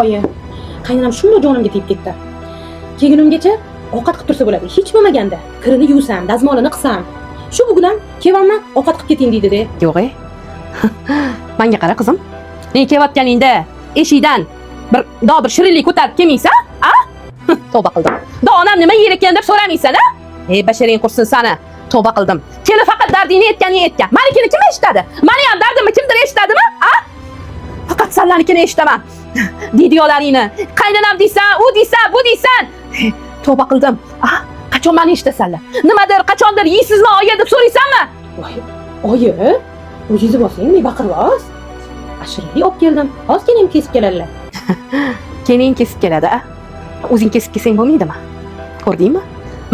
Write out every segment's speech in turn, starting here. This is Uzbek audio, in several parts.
Oyi, qaynonam shunday jonimga tegib ketdi. Kelgunimgacha ovqat qilib tursa bo'ladi. Hech bo'lmaganda kirini yuvsam, dazmolini qilsam, shu bugun ham kevamni ovqat qilib keting deydi-da. Yo'q-e. Menga qara qizim. Men kelayotganingda eshikdan bir shirinlik ko'tarib kelmaysan, a? Tavba qildim. Onam nima yer ekan deb so'ramaysan, a? Basharing qursin sani. Tavba qildim. Kelib faqat dardingni aytganingni aytgan. Menikini kim eshitadi? Meni ham dardimni kimdir eshitadimi, a? Faqat senlarnikini eshitaman. Videolaringni qaynonam deysan, u deysan, bu deysan. Tavba qildim. Qachon meni eshitasanlar? Nimadir, qachondir yeysizmi, oyi deb so'raysanmi? Voy, oyi, o'zingiz bo'lsang, men baqirvoz. Ashirali olib keldim. Ozgina ham kesib keladilar. Keling kesib keladi, a? O'zing kesib kelsang bo'lmaydimi? Ko'rdingmi?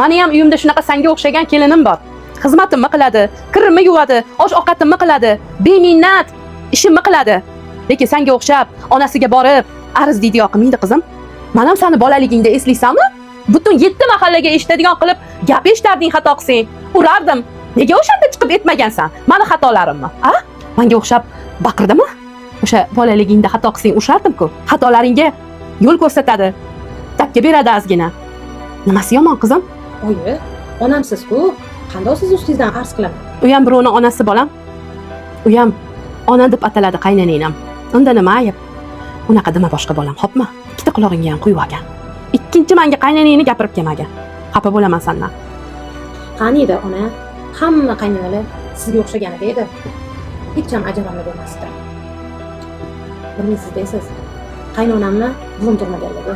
Meni ham uyimda shunaqa senga o'xshagan kelinim bor. Xizmatimni qiladi, kirimni yuvadi, osh-ovqatimni qiladi, beminnat ishimni qiladi. Lekin senga o'xshab onasiga borib, arz video qilmaydi qizim. Men ham seni bolaligingda eslaysanmi? Butun 7 mahallaga eshitadigan qilib gap eshitarding xato qilsang. Urardim. Nega o'shanda chiqib aytmagansan? Meni xatolarimmi? A? Menga o'xshab baqirdimi? O'sha bolaligingda xato qilsang ushardim-ku. Xatolaringga yo'l ko'rsatadi. Takka beradi ozgina. Nimasi yomon qizim? Oyi, onamsiz-ku. Qanday siz ustingizdan arz qilaman? U ham birovning onasi bolam. U ham ona deb ataladi qaynonangam. Unda nima ayb? Unaqa dema boshqa bolam, xo'pmi? Ikkita quloqingga ham quyib olgan. Ikkinchi menga qaynonangni gapirib kelmagan. Xafa bo'laman sendan. Qani edi ona? Hamma qaynonalar sizga o'xshaganida edi. Hech ham ajralma bo'lmasdi. Bilmaysizda siz. Qaynonamni buvim turmaganligi.